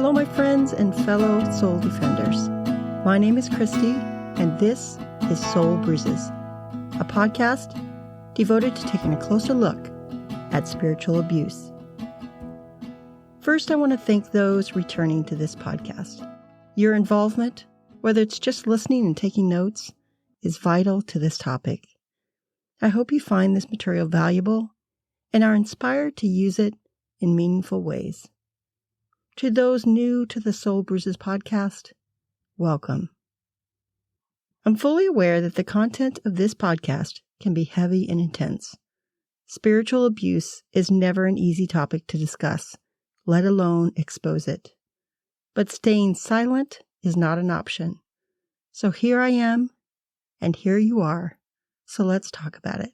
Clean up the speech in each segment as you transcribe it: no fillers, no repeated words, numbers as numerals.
Hello, my friends and fellow soul defenders. My name is Christie, and this is Soul Bruises, a podcast devoted to taking a closer look at spiritual abuse. First, I want to thank those returning to this podcast. Your involvement, whether it's just listening and taking notes, is vital to this topic. I hope you find this material valuable and are inspired to use it in meaningful ways. To those new to the Soul Bruises podcast, welcome. I'm fully aware that the content of this podcast can be heavy and intense. Spiritual abuse is never an easy topic to discuss, let alone expose it. But staying silent is not an option. So here I am, and here you are, so let's talk about it.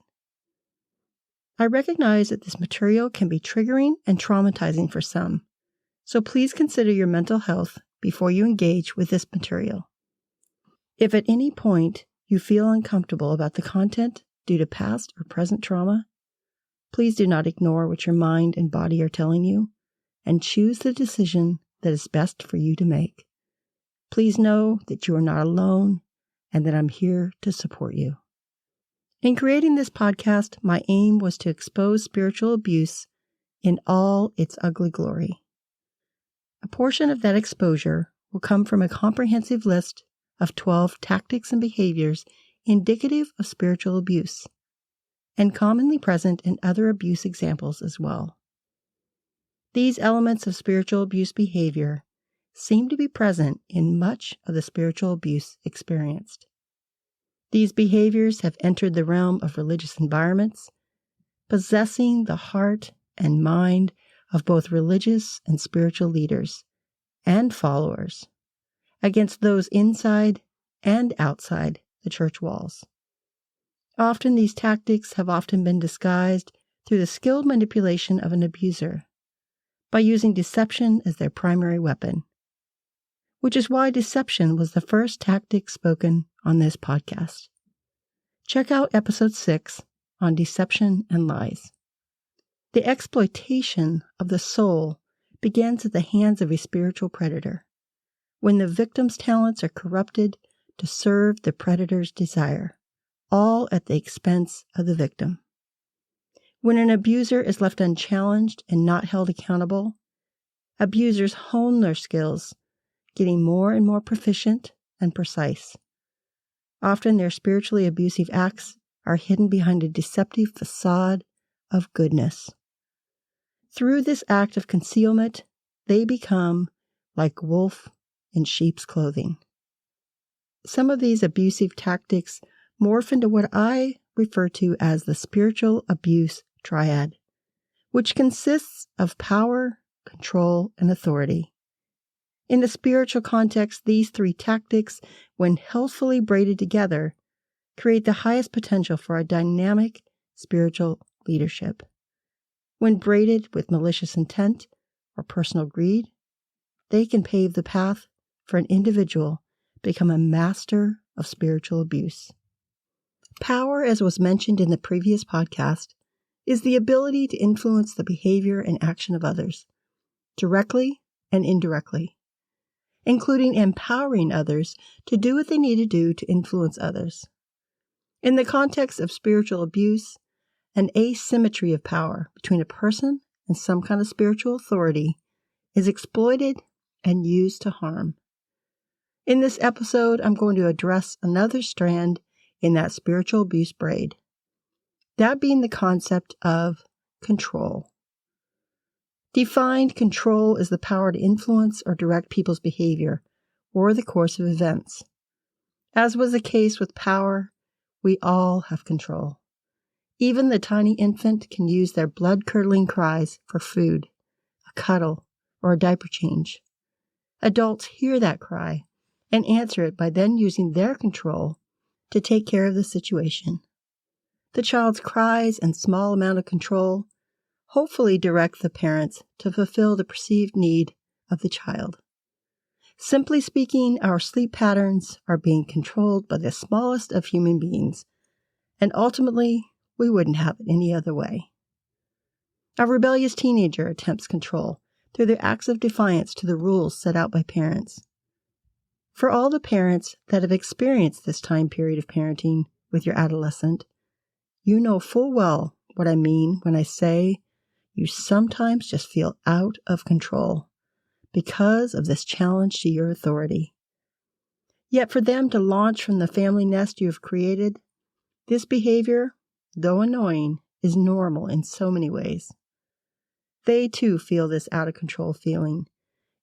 I recognize that this material can be triggering and traumatizing for some, so please consider your mental health before you engage with this material. If at any point you feel uncomfortable about the content due to past or present trauma, please do not ignore what your mind and body are telling you and choose the decision that is best for you to make. Please know that you are not alone and that I'm here to support you. In creating this podcast, my aim was to expose spiritual abuse in all its ugly glory. A portion of that exposure will come from a comprehensive list of 12 tactics and behaviors indicative of spiritual abuse, and commonly present in other abuse examples as well. These elements of spiritual abuse behavior seem to be present in much of the spiritual abuse experienced. These behaviors have entered the realm of religious environments, possessing the heart and mind of both religious and spiritual leaders and followers against those inside and outside the church walls. Often these tactics have often been disguised through the skilled manipulation of an abuser by using deception as their primary weapon, which is why deception was the first tactic spoken on this podcast. Check out episode 6 on deception and lies. The exploitation of the soul begins at the hands of a spiritual predator, when the victim's talents are corrupted to serve the predator's desire, all at the expense of the victim. When an abuser is left unchallenged and not held accountable, abusers hone their skills, getting more and more proficient and precise. Often their spiritually abusive acts are hidden behind a deceptive facade of goodness. Through this act of concealment, they become like wolf in sheep's clothing. Some of these abusive tactics morph into what I refer to as the spiritual abuse triad, which consists of power, control, and authority. In the spiritual context, these three tactics, when healthfully braided together, create the highest potential for a dynamic spiritual leadership. When braided with malicious intent or personal greed, they can pave the path for an individual to become a master of spiritual abuse. Power, as was mentioned in the previous podcast, is the ability to influence the behavior and action of others, directly and indirectly, including empowering others to do what they need to do to influence others. In the context of spiritual abuse, an asymmetry of power between a person and some kind of spiritual authority is exploited and used to harm. In this episode, I'm going to address another strand in that spiritual abuse braid, that being the concept of control. Defined, control is the power to influence or direct people's behavior or the course of events. As was the case with power, we all have control. Even the tiny infant can use their blood-curdling cries for food, a cuddle, or a diaper change. Adults hear that cry and answer it by then using their control to take care of the situation. The child's cries and small amount of control hopefully direct the parents to fulfill the perceived need of the child. Simply speaking, our sleep patterns are being controlled by the smallest of human beings, and ultimately, we wouldn't have it any other way. A rebellious teenager attempts control through their acts of defiance to the rules set out by parents. For all the parents that have experienced this time period of parenting with your adolescent, you know full well what I mean when I say you sometimes just feel out of control because of this challenge to your authority. Yet for them to launch from the family nest you have created, this behavior, though annoying, is normal in so many ways. They too feel this out of control feeling,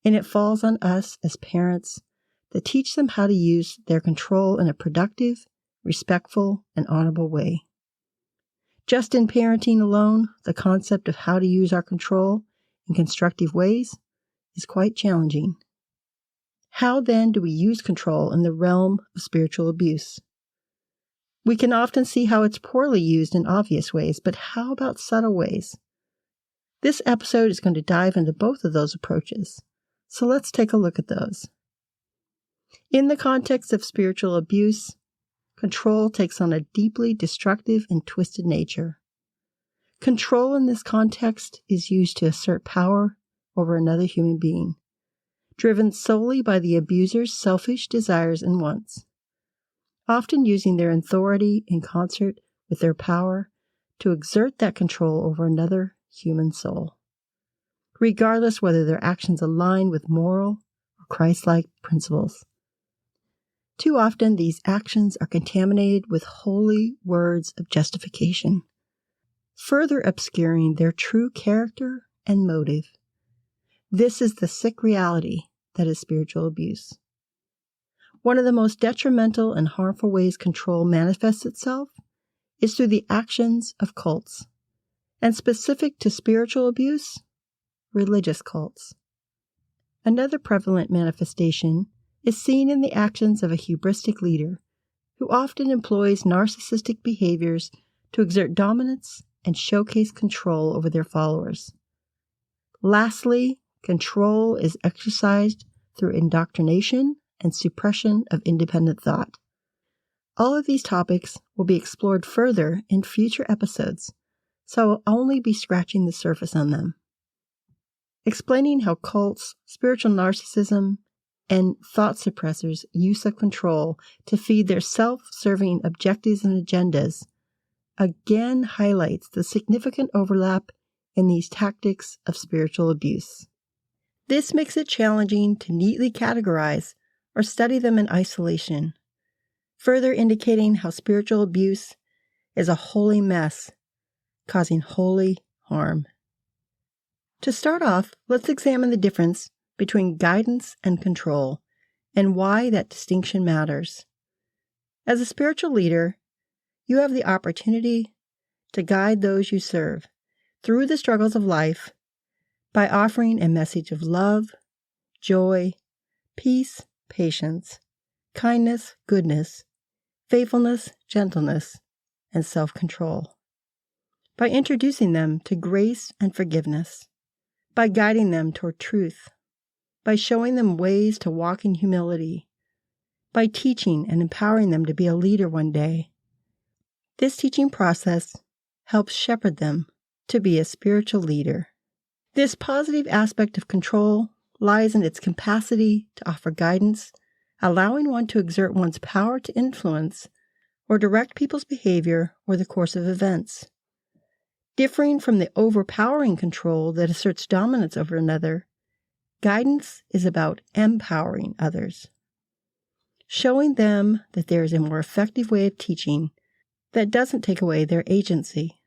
and it falls on us as parents to teach them how to use their control in a productive, respectful, and honorable way. Just in parenting alone, the concept of how to use our control in constructive ways is quite challenging. How then do we use control in the realm of spiritual abuse? We can often see how it's poorly used in obvious ways, but how about subtle ways? This episode is going to dive into both of those approaches, so let's take a look at those. In the context of spiritual abuse, control takes on a deeply destructive and twisted nature. Control in this context is used to assert power over another human being, driven solely by the abuser's selfish desires and wants, often using their authority in concert with their power to exert that control over another human soul, regardless whether their actions align with moral or Christ-like principles. Too often, these actions are contaminated with holy words of justification, further obscuring their true character and motive. This is the sick reality that is spiritual abuse. One of the most detrimental and harmful ways control manifests itself is through the actions of cults, and specific to spiritual abuse, religious cults. Another prevalent manifestation is seen in the actions of a hubristic leader who often employs narcissistic behaviors to exert dominance and showcase control over their followers. Lastly, control is exercised through indoctrination and suppression of independent thought. All of these topics will be explored further in future episodes, so I'll only be scratching the surface on them. Explaining how cults, spiritual narcissism, and thought suppressors' use of control to feed their self-serving objectives and agendas again highlights the significant overlap in these tactics of spiritual abuse. This makes it challenging to neatly categorize or study them in isolation, further indicating how spiritual abuse is a holy mess, causing holy harm. To start off, let's examine the difference between guidance and control, and why that distinction matters. As a spiritual leader, you have the opportunity to guide those you serve through the struggles of life by offering a message of love, joy, peace, patience, kindness, goodness, faithfulness, gentleness, and self-control. By introducing them to grace and forgiveness, by guiding them toward truth, by showing them ways to walk in humility, by teaching and empowering them to be a leader one day. This teaching process helps shepherd them to be a spiritual leader. This positive aspect of control lies in its capacity to offer guidance, allowing one to exert one's power to influence or direct people's behavior or the course of events. Differing from the overpowering control that asserts dominance over another, guidance is about empowering others, showing them that there is a more effective way of teaching that doesn't take away their agency.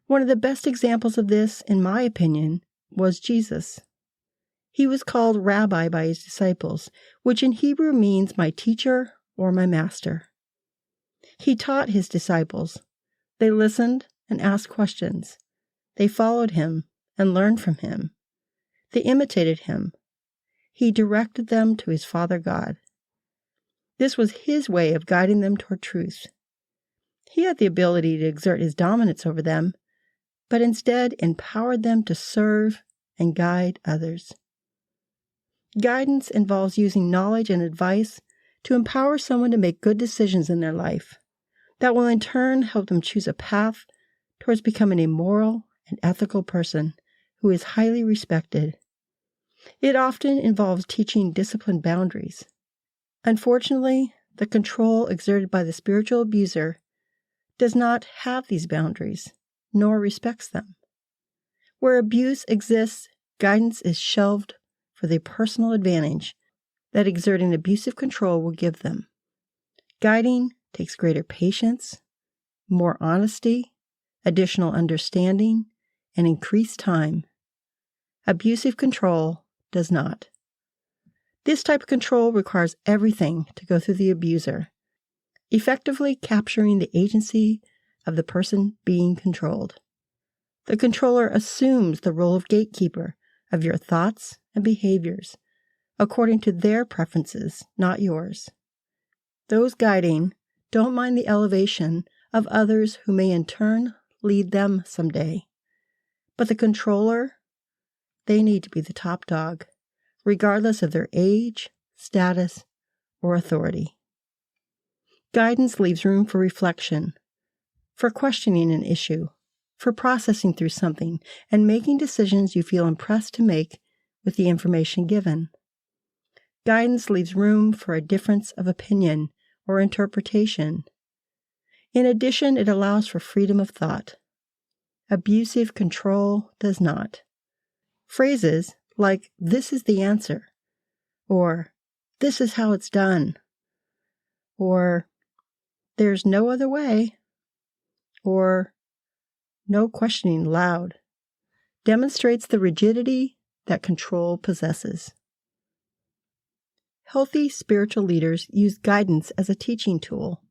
One of the best examples of this, in my opinion, was Jesus. He was called Rabbi by his disciples, which in Hebrew means my teacher or my master. He taught his disciples. They listened and asked questions. They followed him and learned from him. They imitated him. He directed them to his Father God. This was his way of guiding them toward truth. He had the ability to exert his dominance over them, but instead empowered them to serve and guide others. Guidance involves using knowledge and advice to empower someone to make good decisions in their life that will in turn help them choose a path towards becoming a moral and ethical person who is highly respected. It often involves teaching disciplined boundaries. Unfortunately, the control exerted by the spiritual abuser does not have these boundaries, nor respects them. Where abuse exists, guidance is shelved for the personal advantage that exerting abusive control will give them. Guiding takes greater patience, more honesty, additional understanding, and increased time. Abusive control does not. This type of control requires everything to go through the abuser, effectively capturing the agency of the person being controlled. The controller assumes the role of gatekeeper of your thoughts and behaviors, according to their preferences, not yours. Those guiding don't mind the elevation of others who may in turn lead them someday. But the controller, they need to be the top dog, regardless of their age, status, or authority. Guidance leaves room for reflection, for questioning an issue, for processing through something, and making decisions you feel impressed to make with the information given. Guidance leaves room for a difference of opinion or interpretation. In addition, it allows for freedom of thought. Abusive control does not. Phrases like, "this is the answer," or "this is how it's done," or "there's no other way," or "no questioning allowed," demonstrates the rigidity that control possesses. Healthy spiritual leaders use guidance as a teaching tool.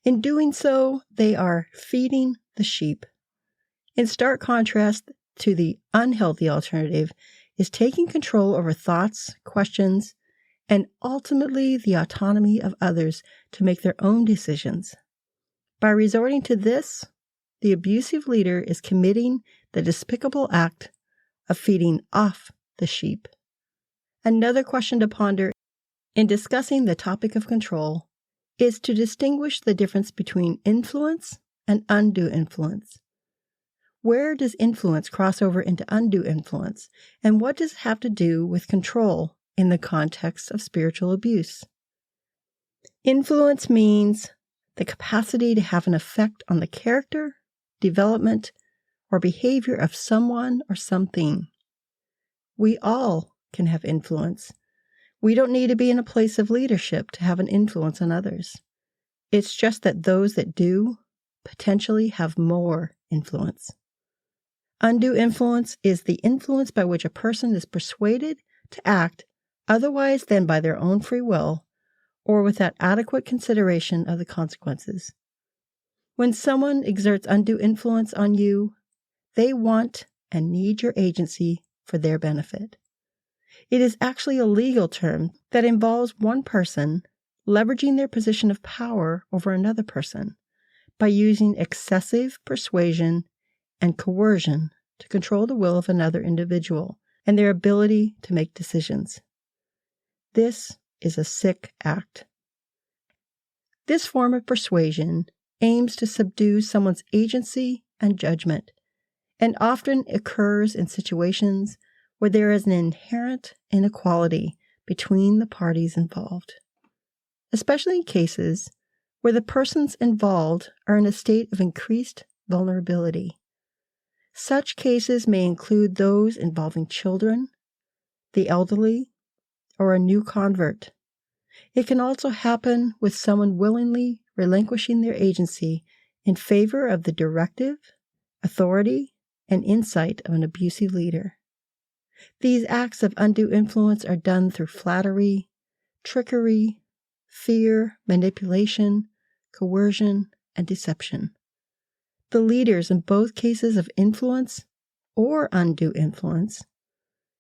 In doing so, they are feeding the sheep. In stark contrast to the unhealthy alternative is taking control over thoughts, questions, and ultimately the autonomy of others to make their own decisions. By resorting to this, the abusive leader is committing the despicable act of feeding off the sheep. Another question to ponder in discussing the topic of control is to distinguish the difference between influence and undue influence. Where does influence cross over into undue influence, and what does it have to do with control in the context of spiritual abuse? Influence means the capacity to have an effect on the character, development, or behavior of someone or something. We all can have influence. We don't need to be in a place of leadership to have an influence on others. It's just that those that do potentially have more influence. Undue influence is the influence by which a person is persuaded to act otherwise than by their own free will or without adequate consideration of the consequences. When someone exerts undue influence on you, they want and need your agency for their benefit. It is actually a legal term that involves one person leveraging their position of power over another person by using excessive persuasion and coercion to control the will of another individual and their ability to make decisions. This is a sick act. This form of persuasion aims to subdue someone's agency and judgment, and often occurs in situations where there is an inherent inequality between the parties involved, especially in cases where the persons involved are in a state of increased vulnerability. Such cases may include those involving children, the elderly, or a new convert. It can also happen with someone willingly relinquishing their agency in favor of the directive, authority, and insight of an abusive leader. These acts of undue influence are done through flattery, trickery, fear, manipulation, coercion, and deception. The leaders in both cases of influence or undue influence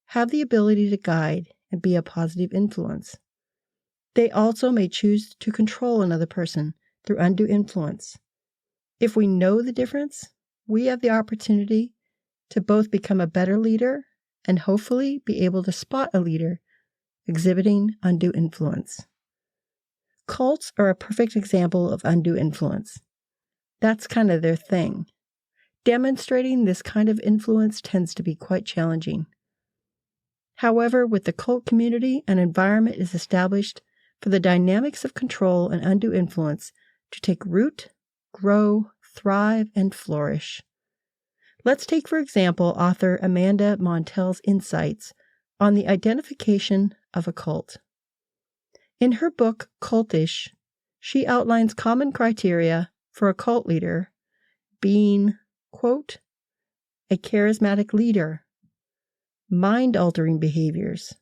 have the ability to guide and be a positive influence. They also may choose to control another person through undue influence. If we know the difference, we have the opportunity to both become a better leader and hopefully be able to spot a leader exhibiting undue influence. Cults are a perfect example of undue influence. That's kind of their thing. Demonstrating this kind of influence tends to be quite challenging. However, with the cult community, an environment is established for the dynamics of control and undue influence to take root, grow, thrive, and flourish. Let's take, for example, author Amanda Montell's insights on the identification of a cult. In her book, Cultish, she outlines common criteria for a cult leader being, quote, a charismatic leader, mind-altering behaviors,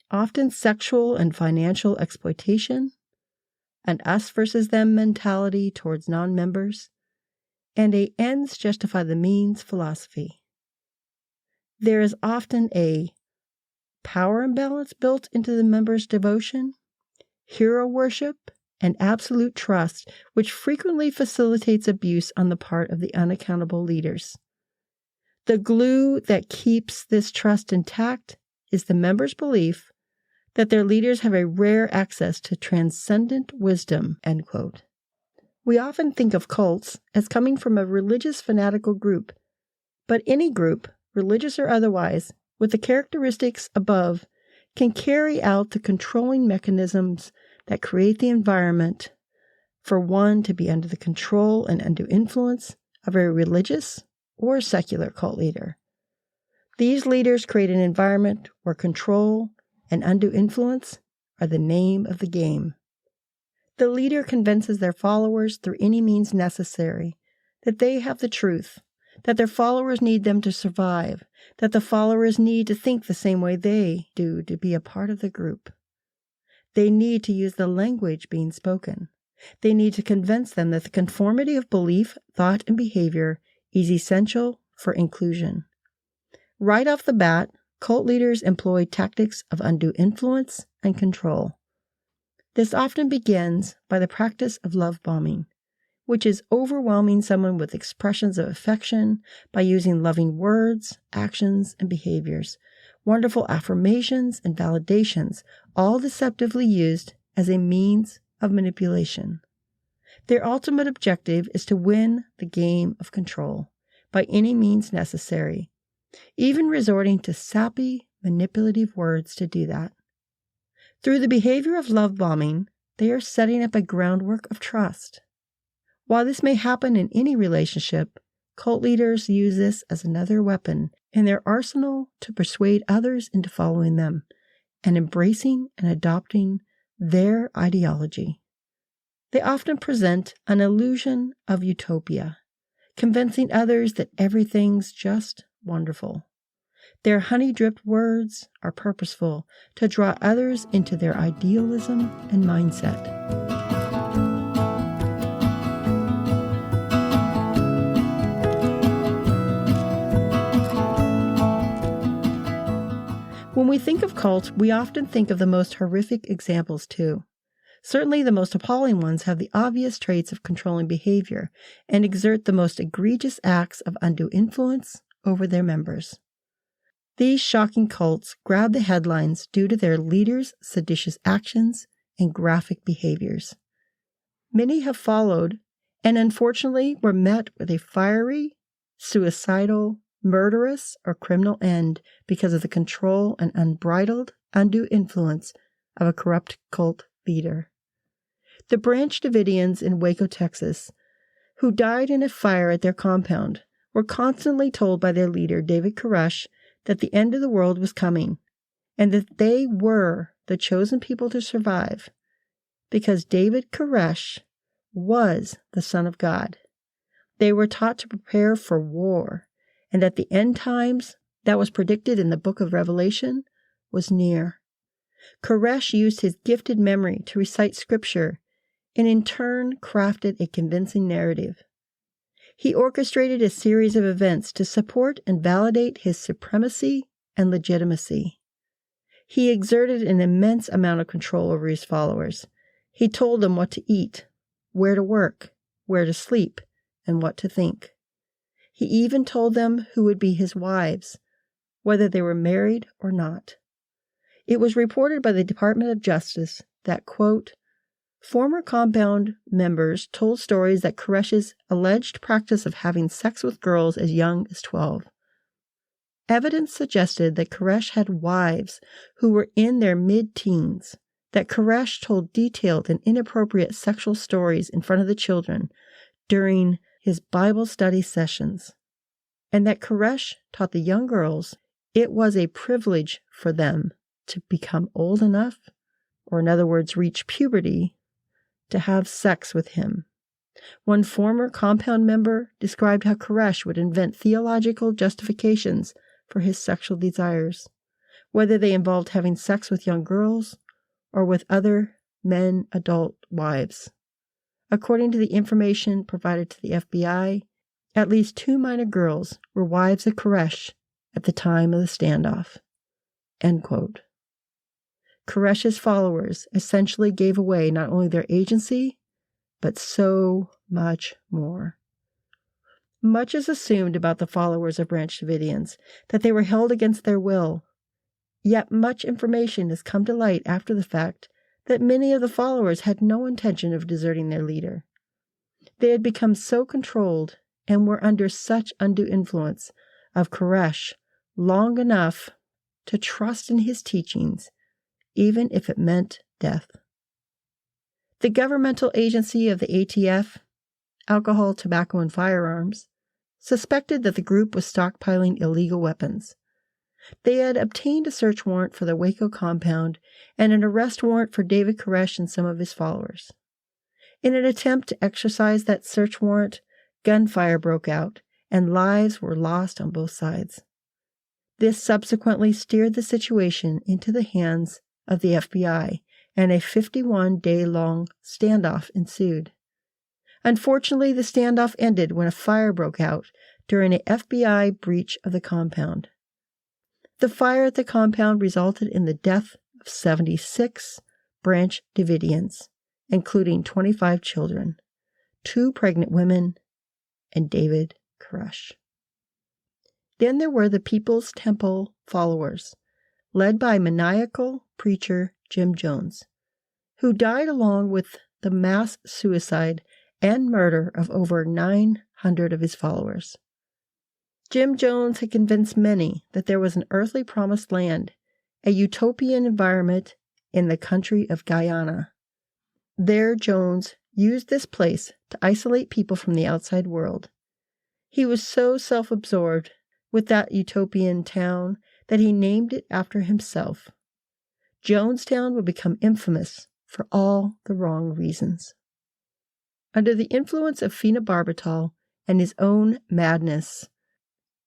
often sexual and financial exploitation, an us versus them mentality towards non-members, and a ends justify the means philosophy. There is often a power imbalance built into the members' devotion, hero worship, and absolute trust, which frequently facilitates abuse on the part of the unaccountable leaders. The glue that keeps this trust intact is the members' belief that their leaders have a rare access to transcendent wisdom, end quote. We often think of cults as coming from a religious fanatical group, but any group, religious or otherwise, with the characteristics above, can carry out the controlling mechanisms that create the environment for one to be under the control and undue influence of a religious or secular cult leader. These leaders create an environment where control and undue influence are the name of the game. The leader convinces their followers through any means necessary that they have the truth, that their followers need them to survive, that the followers need to think the same way they do to be a part of the group. They need to use the language being spoken. They need to convince them that the conformity of belief, thought, and behavior is essential for inclusion. Right off the bat, cult leaders employ tactics of undue influence and control. This often begins by the practice of love bombing, which is overwhelming someone with expressions of affection by using loving words, actions, and behaviors, wonderful affirmations and validations, all deceptively used as a means of manipulation. Their ultimate objective is to win the game of control by any means necessary, even resorting to sappy, manipulative words to do that. Through the behavior of love bombing, they are setting up a groundwork of trust. While this may happen in any relationship, cult leaders use this as another weapon in their arsenal to persuade others into following them and embracing and adopting their ideology. They often present an illusion of utopia, convincing others that everything's just wonderful. Their honey-dripped words are purposeful to draw others into their idealism and mindset. When we think of cults, we often think of the most horrific examples too. Certainly the most appalling ones have the obvious traits of controlling behavior and exert the most egregious acts of undue influence over their members. These shocking cults grab the headlines due to their leaders' seditious actions and graphic behaviors. Many have followed and unfortunately were met with a fiery, suicidal, murderous, or criminal end because of the control and unbridled, undue influence of a corrupt cult leader. The Branch Davidians in Waco, Texas, who died in a fire at their compound, were constantly told by their leader, David Koresh, that the end of the world was coming, and that they were the chosen people to survive, because David Koresh was the Son of God. They were taught to prepare for war, and that the end times that was predicted in the book of Revelation was near. Koresh used his gifted memory to recite scripture and in turn crafted a convincing narrative. He orchestrated a series of events to support and validate his supremacy and legitimacy. He exerted an immense amount of control over his followers. He told them what to eat, where to work, where to sleep, and what to think. He even told them who would be his wives, whether they were married or not. It was reported by the Department of Justice that, quote, Former compound members told stories that Koresh's alleged practice of having sex with girls as young as 12. Evidence suggested that Koresh had wives who were in their mid-teens, that Koresh told detailed and inappropriate sexual stories in front of the children during his Bible study sessions, and that Koresh taught the young girls it was a privilege for them to become old enough, or in other words, reach puberty, to have sex with him. One former compound member described how Koresh would invent theological justifications for his sexual desires, whether they involved having sex with young girls or with other men adult wives. According to the information provided to the FBI, at least 2 minor girls were wives of Koresh at the time of the standoff. End quote. Koresh's followers essentially gave away not only their agency, but so much more. Much is assumed about the followers of Branch Davidians, that they were held against their will. Yet much information has come to light after the fact that many of the followers had no intention of deserting their leader. They had become so controlled and were under such undue influence of Koresh long enough to trust in his teachings, even if it meant death. The governmental agency of the ATF, Alcohol, Tobacco, and Firearms, suspected that the group was stockpiling illegal weapons. They had obtained a search warrant for the Waco compound and an arrest warrant for David Koresh and some of his followers. In an attempt to exercise that search warrant, gunfire broke out, and lives were lost on both sides. This subsequently steered the situation into the hands of the FBI, and a 51-day-long standoff ensued. Unfortunately, the standoff ended when a fire broke out during an FBI breach of the compound. The fire at the compound resulted in the death of 76 Branch Davidians, including 25 children, 2 pregnant women, and David Koresh. Then there were the People's Temple followers, led by maniacal preacher Jim Jones, who died along with the mass suicide and murder of over 900 of his followers. Jim Jones had convinced many that there was an earthly promised land, a utopian environment in the country of Guyana. There, Jones used this place to isolate people from the outside world. He was so self-absorbed with that utopian town that he named it after himself. Jonestown would become infamous for all the wrong reasons. Under the influence of phenobarbital and his own madness,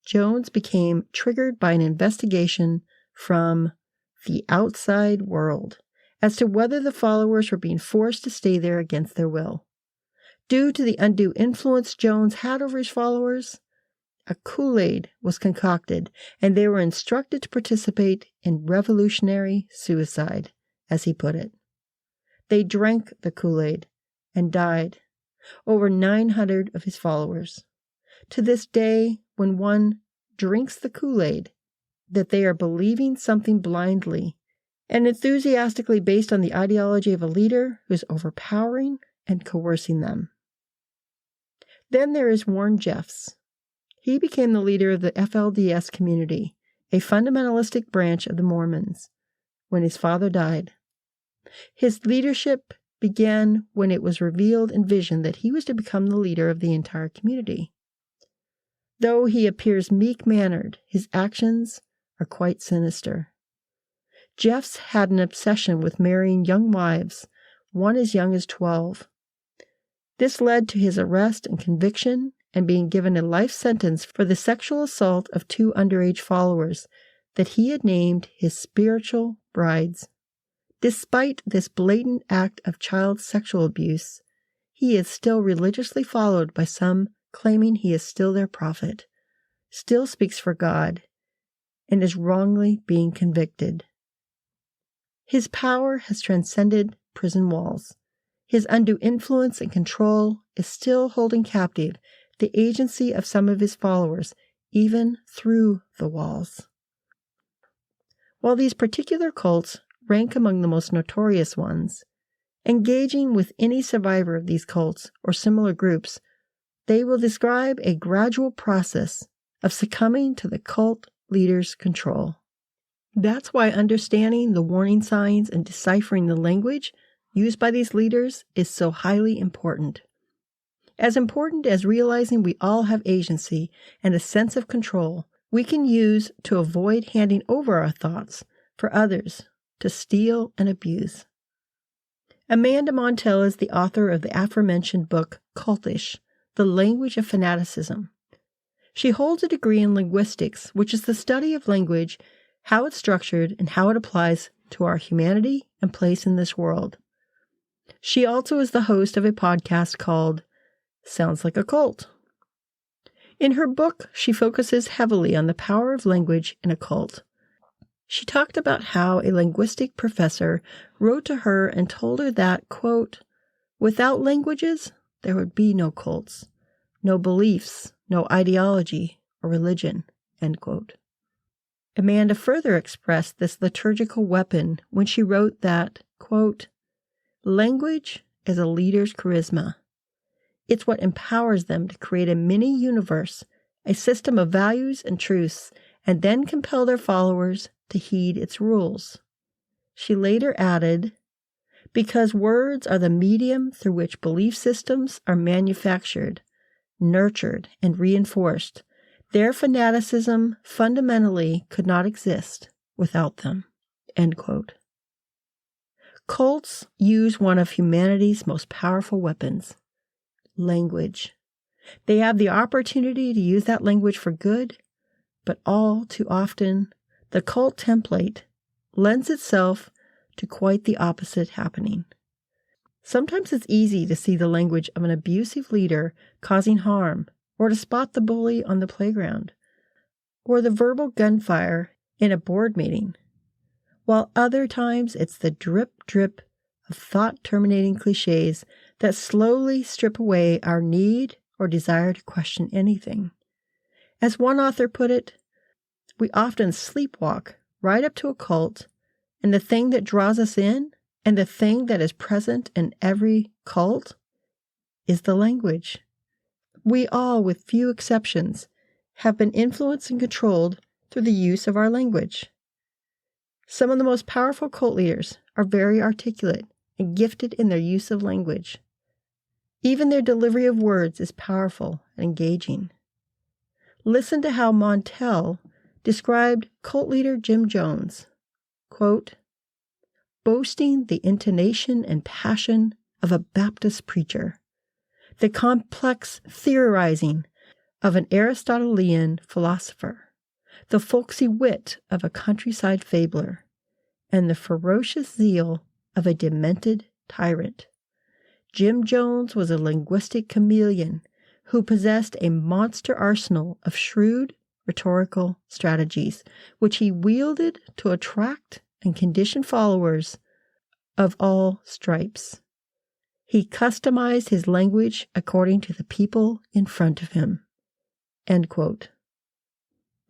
Jones became triggered by an investigation from the outside world as to whether the followers were being forced to stay there against their will. Due to the undue influence Jones had over his followers, a Kool-Aid was concocted, and they were instructed to participate in revolutionary suicide, as he put it. They drank the Kool-Aid and died, over 900 of his followers. To this day, when one drinks the Kool-Aid, that they are believing something blindly and enthusiastically based on the ideology of a leader who is overpowering and coercing them. Then there is Warren Jeffs. He became the leader of the FLDS community, a fundamentalistic branch of the Mormons, when his father died. His leadership began when it was revealed in vision that he was to become the leader of the entire community. Though he appears meek-mannered, his actions are quite sinister. Jeffs had an obsession with marrying young wives, one as young as 12. This led to his arrest and conviction and being given a life sentence for the sexual assault of 2 underage followers that he had named his spiritual brides. Despite this blatant act of child sexual abuse, he is still religiously followed by some, claiming he is still their prophet, still speaks for God, and is wrongly being convicted. His power has transcended prison walls. His undue influence and control is still holding captive the agency of some of his followers, even through the walls. While these particular cults rank among the most notorious ones, Engaging with any survivor of these cults or similar groups, they will describe a gradual process of succumbing to the cult leader's control. That's why understanding the warning signs and deciphering the language used by these leaders is so highly important. As important as realizing we all have agency and a sense of control we can use to avoid handing over our thoughts for others to steal and abuse. Amanda Montell is the author of the aforementioned book Cultish, The Language of Fanaticism. She holds a degree in linguistics, which is the study of language, how it's structured, and how it applies to our humanity and place in this world. She also is the host of a podcast called Sounds Like a Cult. In her book, she focuses heavily on the power of language in a cult. She talked about how a linguistic professor wrote to her and told her that, quote, without languages, there would be no cults, no beliefs, no ideology or religion, end quote. Amanda further expressed this liturgical weapon when she wrote that, quote, language is a leader's charisma. It's what empowers them to create a mini-universe, a system of values and truths, and then compel their followers to heed its rules. She later added, because words are the medium through which belief systems are manufactured, nurtured, and reinforced, their fanaticism fundamentally could not exist without them. End quote. Cults use one of humanity's most powerful weapons, language. They have the opportunity to use that language for good, but all too often, the cult template lends itself to quite the opposite happening. Sometimes it's easy to see the language of an abusive leader causing harm, or to spot the bully on the playground, or the verbal gunfire in a board meeting, while other times it's the drip of thought-terminating clichés that slowly strip away our need or desire to question anything. As one author put it, we often sleepwalk right up to a cult, and the thing that draws us in, and the thing that is present in every cult, is the language. We all, with few exceptions, have been influenced and controlled through the use of our language. Some of the most powerful cult leaders are very articulate and gifted in their use of language. Even their delivery of words is powerful and engaging. Listen to how Montell described cult leader Jim Jones, quote, boasting the intonation and passion of a Baptist preacher, the complex theorizing of an Aristotelian philosopher, the folksy wit of a countryside fabler, and the ferocious zeal of a demented tyrant. Jim Jones was a linguistic chameleon who possessed a monster arsenal of shrewd rhetorical strategies, which he wielded to attract and condition followers of all stripes. He customized his language according to the people in front of him. End quote.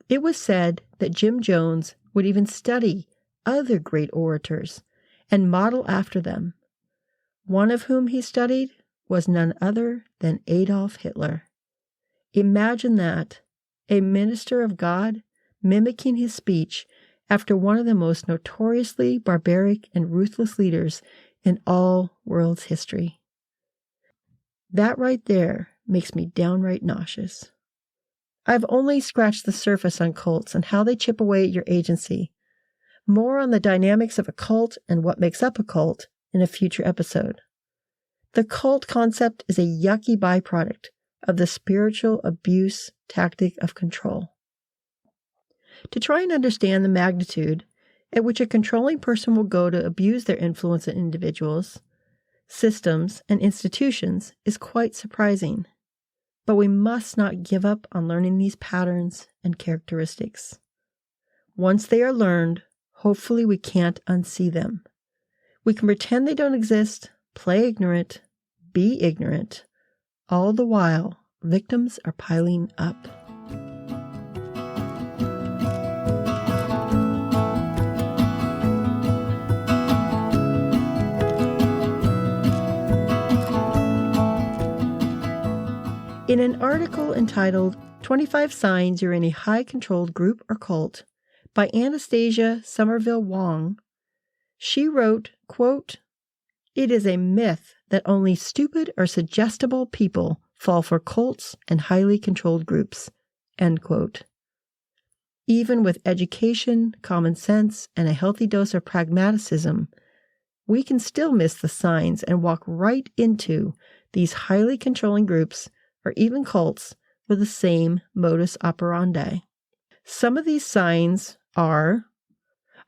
It was said that Jim Jones would even study other great orators and model after them, one of whom he studied was none other than Adolf Hitler. Imagine that, a minister of God mimicking his speech after one of the most notoriously barbaric and ruthless leaders in all world's history. That right there makes me downright nauseous. I've only scratched the surface on cults and how they chip away at your agency. More on the dynamics of a cult and what makes up a cult in a future episode. The cult concept is a yucky byproduct of the spiritual abuse tactic of control. To try and understand the magnitude at which a controlling person will go to abuse their influence on individuals, systems, and institutions is quite surprising. But we must not give up on learning these patterns and characteristics. Once they are learned, hopefully we can't unsee them. We can pretend they don't exist, play ignorant, be ignorant. All the while, victims are piling up. In an article entitled 25 Signs You're in a High-Controlled Group or Cult by Anastasia Somerville Wong, she wrote, quote, "It is a myth that only stupid or suggestible people fall for cults and highly controlled groups," end quote. Even with education, common sense, and a healthy dose of pragmaticism, we can still miss the signs and walk right into these highly controlling groups or even cults with the same modus operandi. Some of these signs are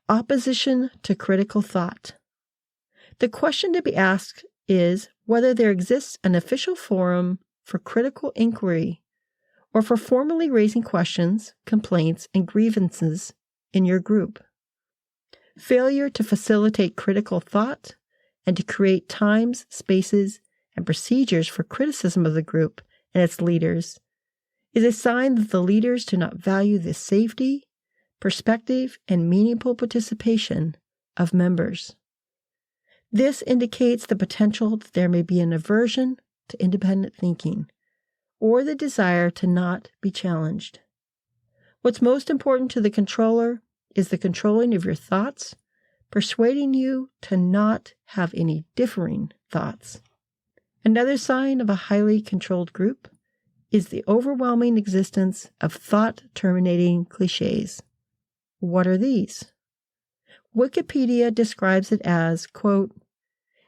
opposition to critical thought. The question to be asked is whether there exists an official forum for critical inquiry or for formally raising questions, complaints, and grievances in your group. Failure to facilitate critical thought and to create times, spaces, and procedures for criticism of the group and its leaders is a sign that the leaders do not value the safety, perspective, and meaningful participation of members. This indicates the potential that there may be an aversion to independent thinking or the desire to not be challenged. What's most important to the controller is the controlling of your thoughts, persuading you to not have any differing thoughts. Another sign of a highly controlled group is the overwhelming existence of thought-terminating clichés. What are these? Wikipedia describes it as, quote,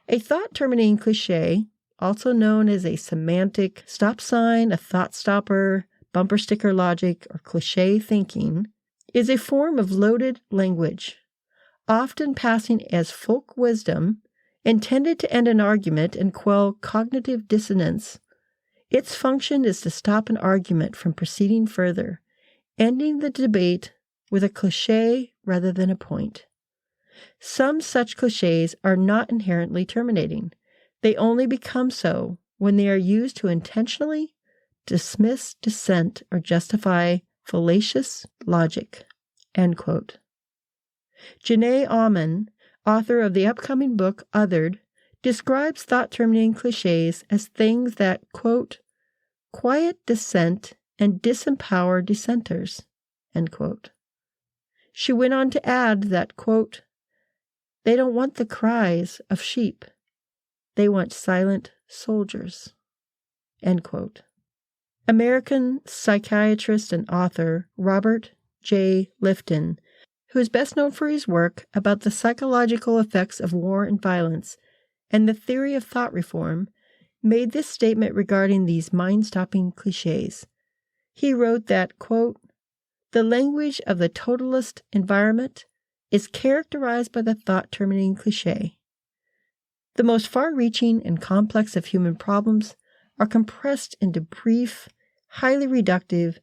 "A thought-terminating cliché, also known as a semantic stop sign, a thought stopper, bumper sticker logic, or cliché thinking, is a form of loaded language, often passing as folk wisdom, intended to end an argument and quell cognitive dissonance. Its function is to stop an argument from proceeding further, ending the debate with a cliché rather than a point. Some such clichés are not inherently terminating. They only become so when they are used to intentionally dismiss dissent or justify fallacious logic," end quote. Janae Aumann, author of the upcoming book Othered, describes thought-terminating clichés as things that, quote, "quiet dissent and disempower dissenters," end quote. She went on to add that, quote, "They don't want the cries of sheep. They want silent soldiers," end quote. American psychiatrist and author Robert J. Lifton, who is best known for his work about the psychological effects of war and violence and the theory of thought reform, made this statement regarding these mind-stopping clichés. He wrote that, quote, "The language of the totalist environment is characterized by the thought-terminating cliché. The most far-reaching and complex of human problems are compressed into brief, highly reductive,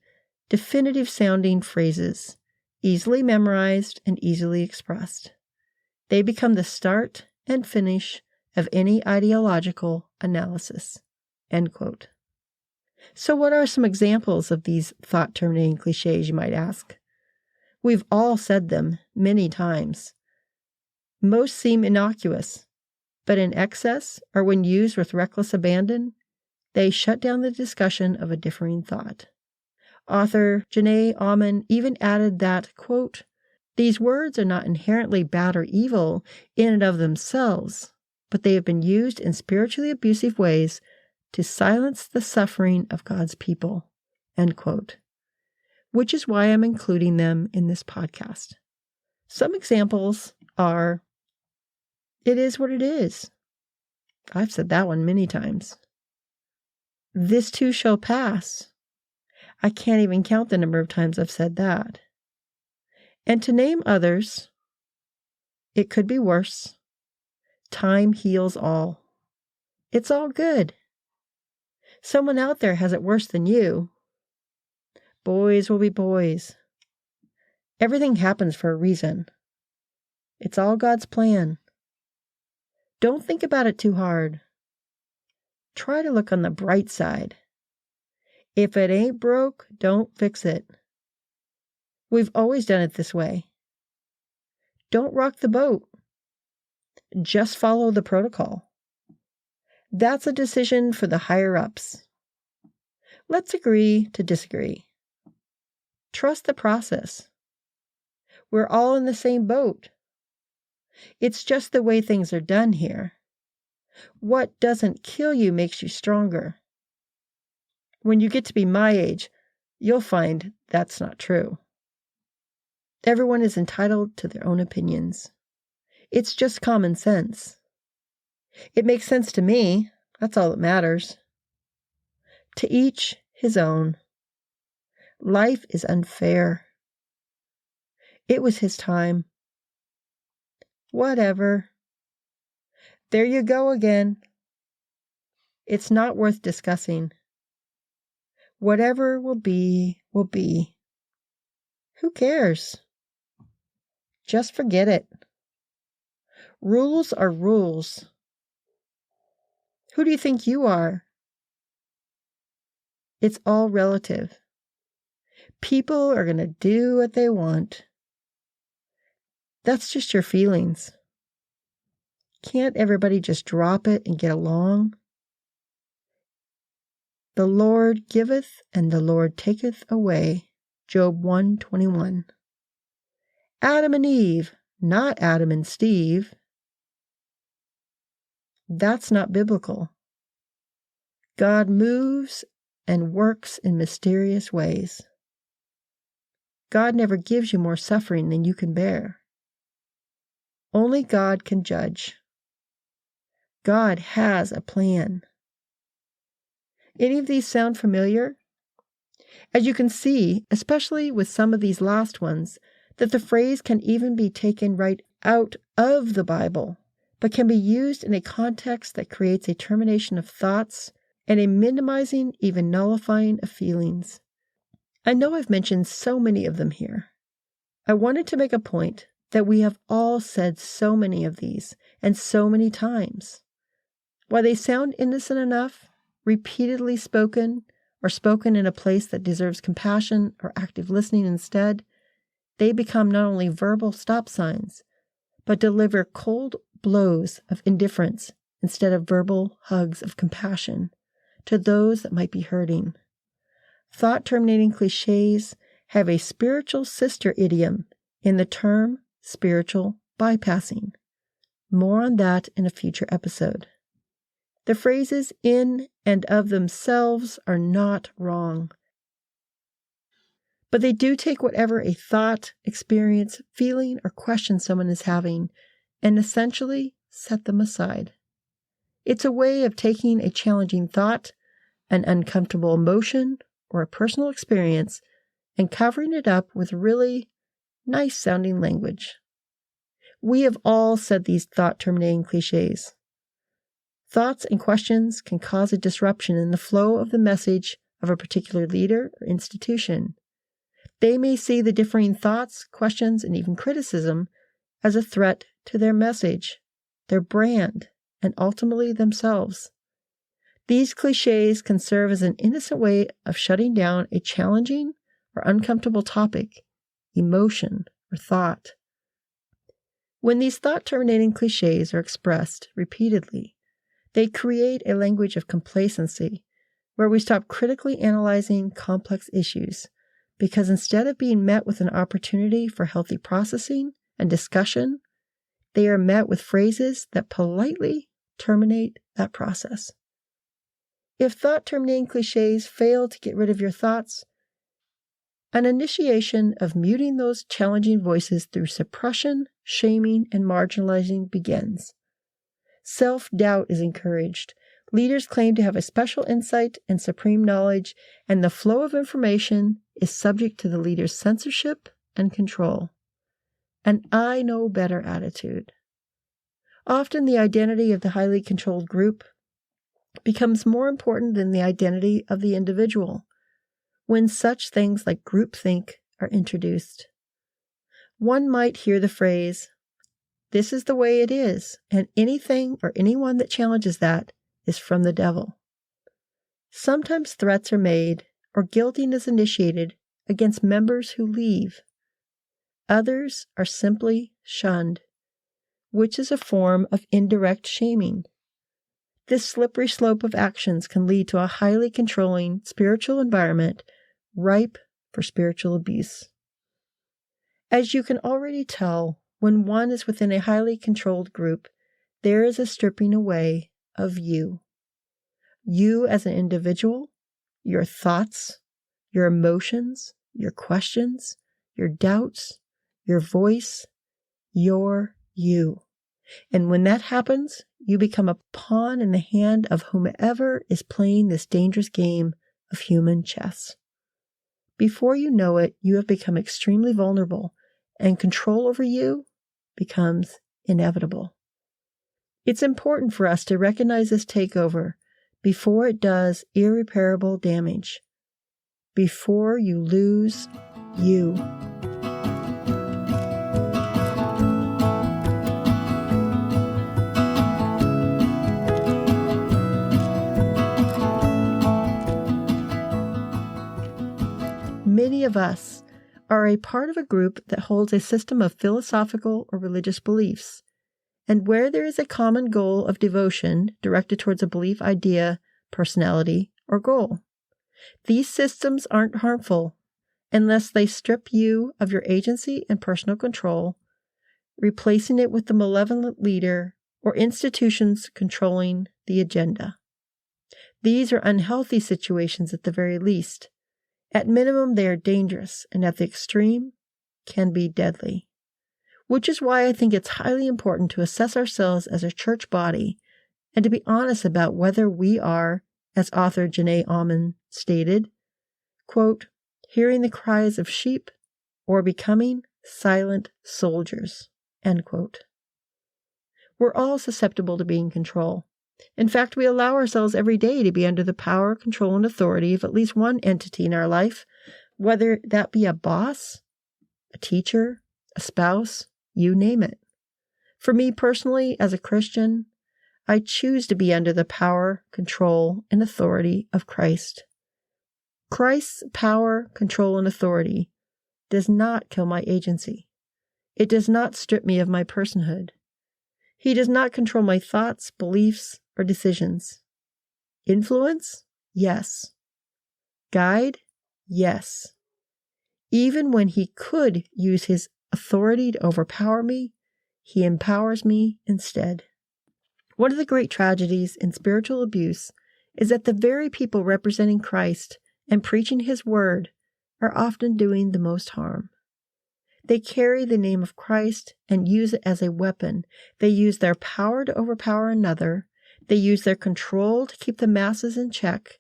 definitive-sounding phrases, easily memorized and easily expressed. They become the start and finish of any ideological analysis," end quote. So what are some examples of these thought-terminating clichés, you might ask? We've all said them many times. Most seem innocuous, but in excess, or when used with reckless abandon, they shut down the discussion of a differing thought. Author Janae Aumann even added that, quote, "These words are not inherently bad or evil in and of themselves, but they have been used in spiritually abusive ways to silence the suffering of God's people," end quote. Which is why I'm including them in this podcast. Some examples are, "It is what it is." I've said that one many times. "This too shall pass." I can't even count the number of times I've said that. And to name others, "It could be worse." "Time heals all." "It's all good." "Someone out there has it worse than you." "Boys will be boys." "Everything happens for a reason." "It's all God's plan." "Don't think about it too hard." "Try to look on the bright side." "If it ain't broke, don't fix it." "We've always done it this way." "Don't rock the boat." "Just follow the protocol." "That's a decision for the higher-ups." Let's agree to disagree. Trust the process. We're all in the same boat. It's just the way things are done here. What doesn't kill you makes you stronger. When you get to be my age, you'll find that's not true. Everyone is entitled to their own opinions. It's just common sense. It makes sense to me. That's all that matters. To each his own. Life is unfair. It was his time. Whatever. There you go again. It's not worth discussing. Whatever will be, will be. Who cares? Just forget it. Rules are rules. Who do you think you are? It's all relative. People are going to do what they want. That's just your feelings. Can't everybody just drop it and get along? The Lord giveth and the Lord taketh away. Job 1:21. Adam and Eve, not Adam and Steve. That's not biblical. God moves and works in mysterious ways. God never gives you more suffering than you can bear. Only God can judge. God has a plan. Any of these sound familiar? As you can see, especially with some of these last ones, that the phrase can even be taken right out of the Bible, but can be used in a context that creates a termination of thoughts and a minimizing, even nullifying of feelings. I know I've mentioned so many of them here. I wanted to make a point that we have all said so many of these, and so many times. While they sound innocent enough, repeatedly spoken, or spoken in a place that deserves compassion or active listening instead, they become not only verbal stop signs, but deliver cold blows of indifference instead of verbal hugs of compassion to those that might be hurting. Thought-terminating clichés have a spiritual sister idiom in the term spiritual bypassing. More on that in a future episode. The phrases in and of themselves are not wrong, but they do take whatever a thought, experience, feeling, or question someone is having and essentially set them aside. It's a way of taking a challenging thought, an uncomfortable emotion, or a personal experience and covering it up with really nice-sounding language. We have all said these thought-terminating clichés. Thoughts and questions can cause a disruption in the flow of the message of a particular leader or institution. They may see the differing thoughts, questions, and even criticism as a threat to their message, their brand, and ultimately themselves. These clichés can serve as an innocent way of shutting down a challenging or uncomfortable topic, emotion, or thought. When these thought-terminating clichés are expressed repeatedly, they create a language of complacency where we stop critically analyzing complex issues because instead of being met with an opportunity for healthy processing and discussion, they are met with phrases that politely terminate that process. If thought-terminating clichés fail to get rid of your thoughts, an initiation of muting those challenging voices through suppression, shaming, and marginalizing begins. Self-doubt is encouraged. Leaders claim to have a special insight and supreme knowledge, and the flow of information is subject to the leader's censorship and control. An I know better attitude. Often the identity of the highly controlled group becomes more important than the identity of the individual when such things like groupthink are introduced. One might hear the phrase, "This is the way it is, and anything or anyone that challenges that is from the devil." Sometimes threats are made or guilting is initiated against members who leave. Others are simply shunned, which is a form of indirect shaming. This slippery slope of actions can lead to a highly controlling spiritual environment ripe for spiritual abuse. As you can already tell, when one is within a highly controlled group, there is a stripping away of you. You as an individual, your thoughts, your emotions, your questions, your doubts, your voice, your you. And when that happens, you become a pawn in the hand of whomever is playing this dangerous game of human chess. Before you know it, you have become extremely vulnerable, and control over you becomes inevitable. It's important for us to recognize this takeover before it does irreparable damage, before you lose you. Many of us are a part of a group that holds a system of philosophical or religious beliefs, and where there is a common goal of devotion directed towards a belief, idea, personality, or goal. These systems aren't harmful unless they strip you of your agency and personal control, replacing it with the malevolent leader or institutions controlling the agenda. These are unhealthy situations at the very least. At minimum, they are dangerous, and at the extreme, can be deadly. Which is why I think it's highly important to assess ourselves as a church body and to be honest about whether we are, as author Janae Ammon stated, quote, hearing the cries of sheep or becoming silent soldiers, end quote. We're all susceptible to being controlled. In fact, we allow ourselves every day to be under the power, control, and authority of at least one entity in our life, whether that be a boss, a teacher, a spouse, you name it. For me personally, as a Christian, I choose to be under the power, control, and authority of Christ. Christ's power, control, and authority does not kill my agency. It does not strip me of my personhood. He does not control my thoughts, beliefs, or decisions. Influence? Yes. Guide? Yes. Even when he could use his authority to overpower me, he empowers me instead. One of the great tragedies in spiritual abuse is that the very people representing Christ and preaching his word are often doing the most harm. They carry the name of Christ and use it as a weapon. They use their power to overpower another. They use their control to keep the masses in check.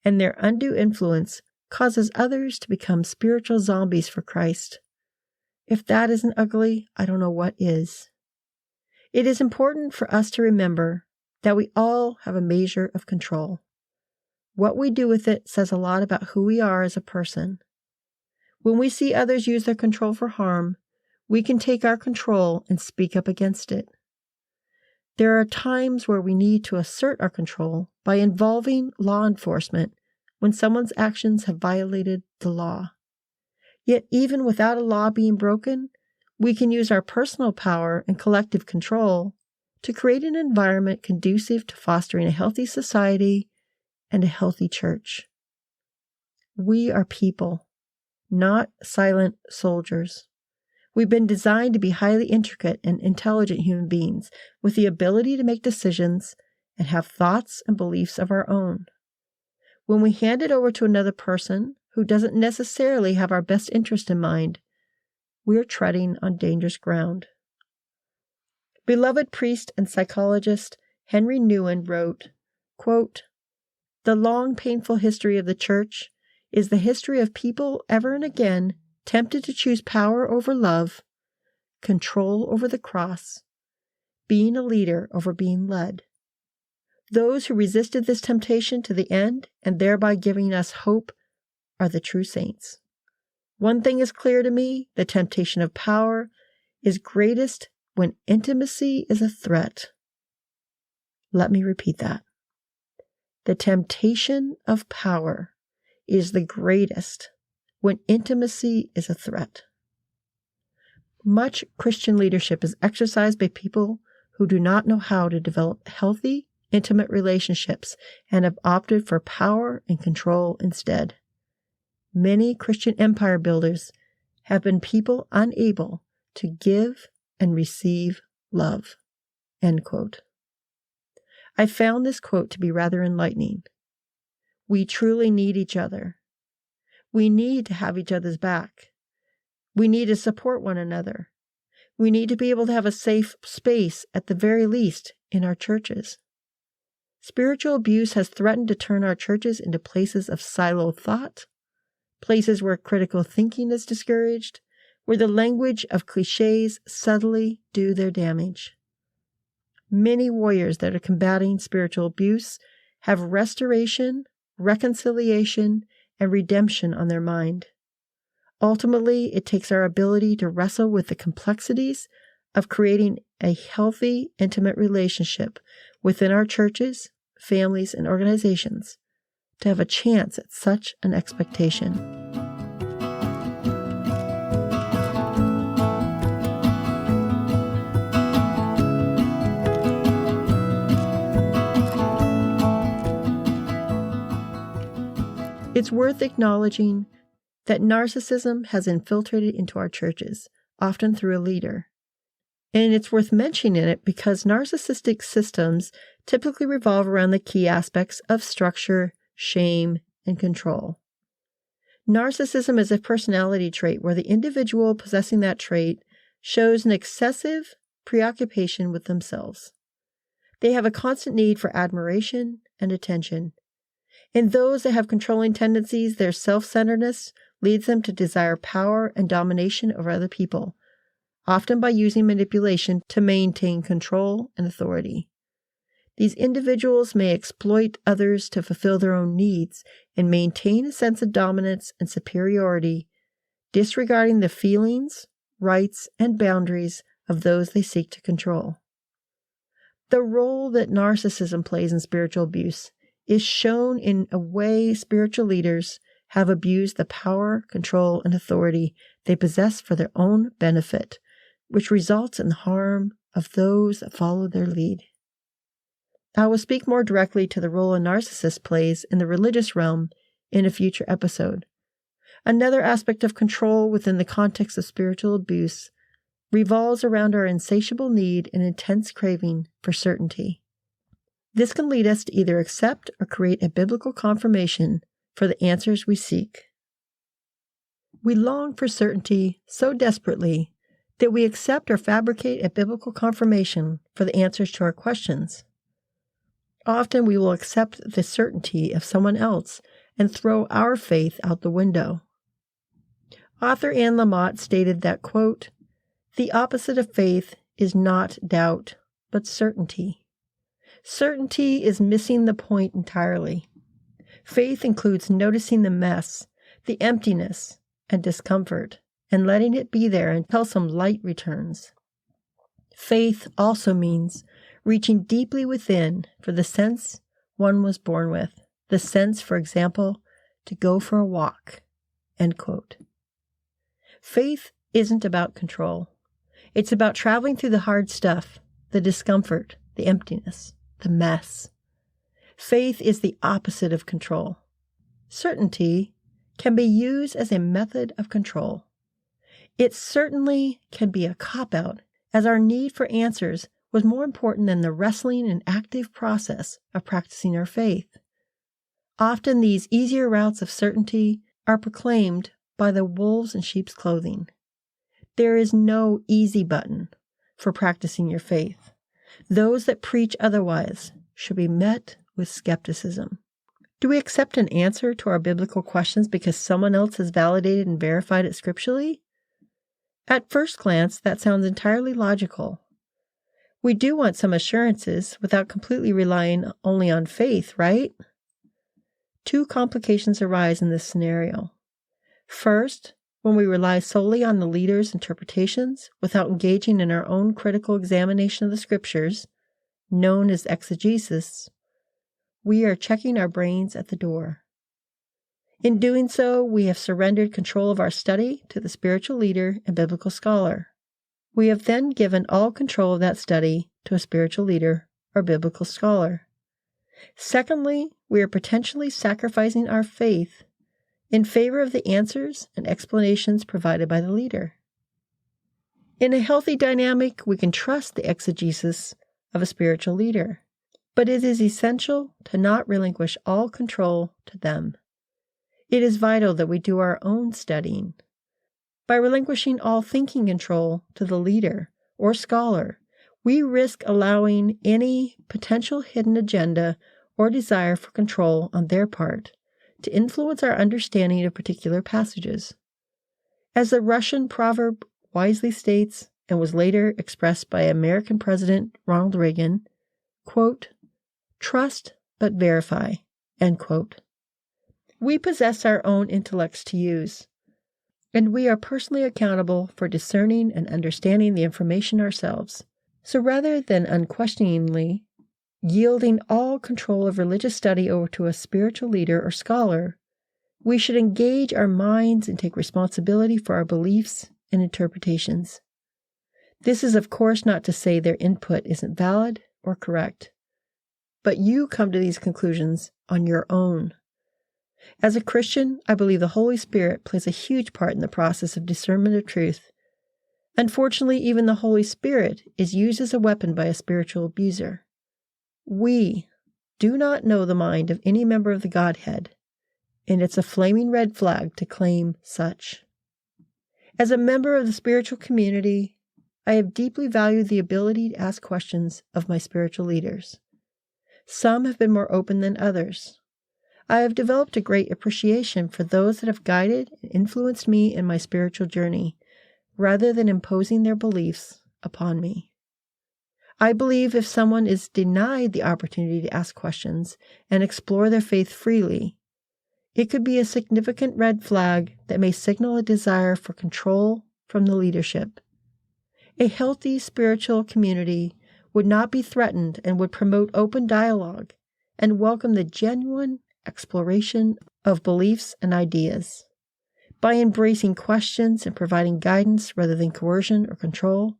And their undue influence causes others to become spiritual zombies for Christ. If that isn't ugly, I don't know what is. It is important for us to remember that we all have a measure of control. What we do with it says a lot about who we are as a person. When we see others use their control for harm, we can take our control and speak up against it. There are times where we need to assert our control by involving law enforcement when someone's actions have violated the law. Yet even without a law being broken, we can use our personal power and collective control to create an environment conducive to fostering a healthy society and a healthy church. We are people, not silent soldiers. We've been designed to be highly intricate and intelligent human beings with the ability to make decisions and have thoughts and beliefs of our own. When we hand it over to another person who doesn't necessarily have our best interest in mind, we're treading on dangerous ground. Beloved priest and psychologist Henry Nouwen wrote, quote, "The long, painful history of the church is the history of people ever and again tempted to choose power over love, control over the cross, being a leader over being led. Those who resisted this temptation to the end and thereby giving us hope are the true saints. One thing is clear to me, the temptation of power is greatest when intimacy is a threat." Let me repeat that. The temptation of power is the greatest when intimacy is a threat. Much Christian leadership is exercised by people who do not know how to develop healthy intimate relationships and have opted for power and control instead. Many Christian empire builders have been people unable to give and receive love." End quote. I found this quote to be rather enlightening. We truly need each other. We need to have each other's back. We need to support one another. We need to be able to have a safe space, at the very least, in our churches. Spiritual abuse has threatened to turn our churches into places of siloed thought, places where critical thinking is discouraged, where the language of clichés subtly do their damage. Many warriors that are combating spiritual abuse have restoration, reconciliation, and redemption on their mind. Ultimately, it takes our ability to wrestle with the complexities of creating a healthy, intimate relationship within our churches, families, and organizations to have a chance at such an expectation. It's worth acknowledging that narcissism has infiltrated into our churches, often through a leader. And it's worth mentioning it because narcissistic systems typically revolve around the key aspects of structure, shame, and control. Narcissism is a personality trait where the individual possessing that trait shows an excessive preoccupation with themselves. They have a constant need for admiration and attention. In those that have controlling tendencies, their self-centeredness leads them to desire power and domination over other people, often by using manipulation to maintain control and authority. These individuals may exploit others to fulfill their own needs and maintain a sense of dominance and superiority, disregarding the feelings, rights, and boundaries of those they seek to control. The role that narcissism plays in spiritual abuse is shown in a way spiritual leaders have abused the power, control, and authority they possess for their own benefit, which results in the harm of those that follow their lead. I will speak more directly to the role a narcissist plays in the religious realm in a future episode. Another aspect of control within the context of spiritual abuse revolves around our insatiable need and intense craving for certainty. This can lead us to either accept or create a biblical confirmation for the answers we seek. We long for certainty so desperately that we accept or fabricate a biblical confirmation for the answers to our questions. Often we will accept the certainty of someone else and throw our faith out the window. Author Anne Lamott stated that, quote, "The opposite of faith is not doubt, but certainty. Certainty is missing the point entirely. Faith includes noticing the mess, the emptiness, and discomfort, and letting it be there until some light returns. Faith also means reaching deeply within for the sense one was born with, the sense, for example, to go for a walk." End quote. Faith isn't about control. It's about traveling through the hard stuff, the discomfort, the emptiness, the mess. Faith is the opposite of control. Certainty can be used as a method of control. It certainly can be a cop-out, as our need for answers was more important than the wrestling and active process of practicing our faith. Often these easier routes of certainty are proclaimed by the wolves in sheep's clothing. There is no easy button for practicing your faith. Those that preach otherwise should be met with skepticism. Do we accept an answer to our biblical questions because someone else has validated and verified it scripturally? At first glance, that sounds entirely logical. We do want some assurances without completely relying only on faith, right? Two complications arise in this scenario. First, when we rely solely on the leader's interpretations without engaging in our own critical examination of the scriptures, known as exegesis, we are checking our brains at the door. In doing so, we have surrendered control of our study to the spiritual leader and biblical scholar. We have then given all control of that study to a spiritual leader or biblical scholar. Secondly, we are potentially sacrificing our faith in favor of the answers and explanations provided by the leader. In a healthy dynamic, we can trust the exegesis of a spiritual leader, but it is essential to not relinquish all control to them. It is vital that we do our own studying. By relinquishing all thinking control to the leader or scholar, we risk allowing any potential hidden agenda or desire for control on their part to influence our understanding of particular passages. As the Russian proverb wisely states, and was later expressed by American President Ronald Reagan, quote, "Trust but verify," end quote. We possess our own intellects to use, and we are personally accountable for discerning and understanding the information ourselves. So rather than unquestioningly yielding all control of religious study over to a spiritual leader or scholar, we should engage our minds and take responsibility for our beliefs and interpretations. This is, of course, not to say their input isn't valid or correct, but you come to these conclusions on your own. As a Christian, I believe the Holy Spirit plays a huge part in the process of discernment of truth. Unfortunately, even the Holy Spirit is used as a weapon by a spiritual abuser. We do not know the mind of any member of the Godhead, and it's a flaming red flag to claim such. As a member of the spiritual community, I have deeply valued the ability to ask questions of my spiritual leaders. Some have been more open than others. I have developed a great appreciation for those that have guided and influenced me in my spiritual journey, rather than imposing their beliefs upon me. I believe if someone is denied the opportunity to ask questions and explore their faith freely, it could be a significant red flag that may signal a desire for control from the leadership. A healthy spiritual community would not be threatened and would promote open dialogue and welcome the genuine exploration of beliefs and ideas. By embracing questions and providing guidance rather than coercion or control,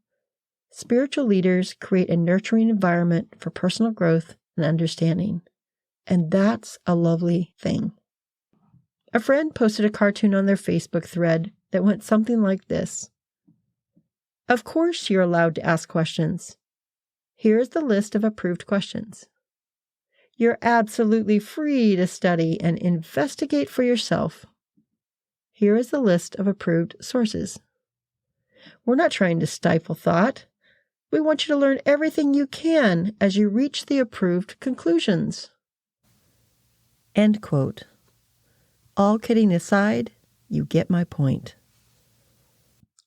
spiritual leaders create a nurturing environment for personal growth and understanding. And that's a lovely thing. A friend posted a cartoon on their Facebook thread that went something like this. Of course you're allowed to ask questions. Here is the list of approved questions. You're absolutely free to study and investigate for yourself. Here is the list of approved sources. We're not trying to stifle thought. We want you to learn everything you can as you reach the approved conclusions. End quote. All kidding aside, you get my point.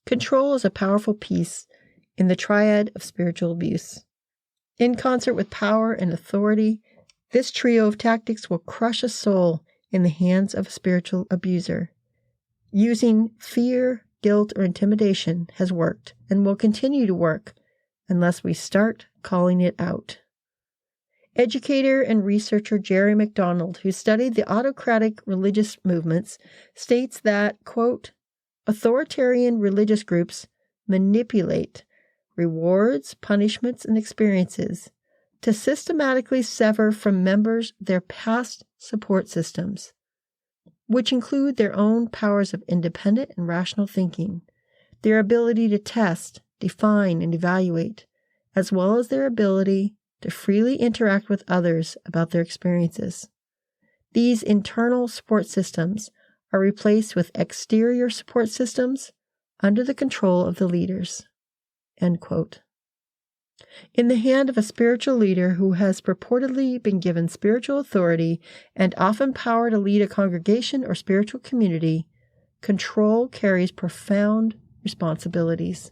Control is a powerful piece in the triad of spiritual abuse. In concert with power and authority, this trio of tactics will crush a soul in the hands of a spiritual abuser. Using fear, guilt, or intimidation has worked and will continue to work unless we start calling it out. Educator and researcher Jerry McDonald, who studied the autocratic religious movements, states that, quote, authoritarian religious groups manipulate rewards, punishments, and experiences to systematically sever from members their past support systems, which include their own powers of independent and rational thinking, their ability to test, define, and evaluate, as well as their ability to freely interact with others about their experiences. These internal support systems are replaced with exterior support systems under the control of the leaders. End quote. In the hand of a spiritual leader who has purportedly been given spiritual authority and often power to lead a congregation or spiritual community, control carries profound responsibilities.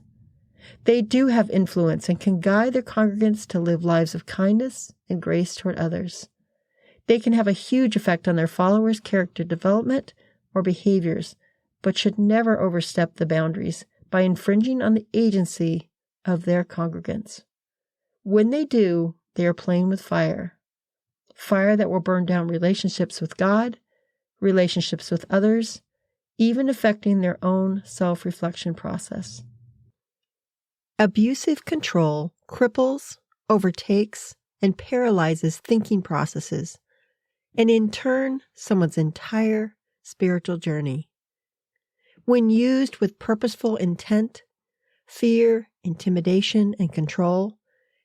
They do have influence and can guide their congregants to live lives of kindness and grace toward others. They can have a huge effect on their followers' character development or behaviors, but should never overstep the boundaries by infringing on the agency of their congregants. When they do, they are playing with fire. Fire that will burn down relationships with God, relationships with others, even affecting their own self-reflection process. Abusive control cripples, overtakes, and paralyzes thinking processes, and in turn, someone's entire spiritual journey. When used with purposeful intent, fear, intimidation, and control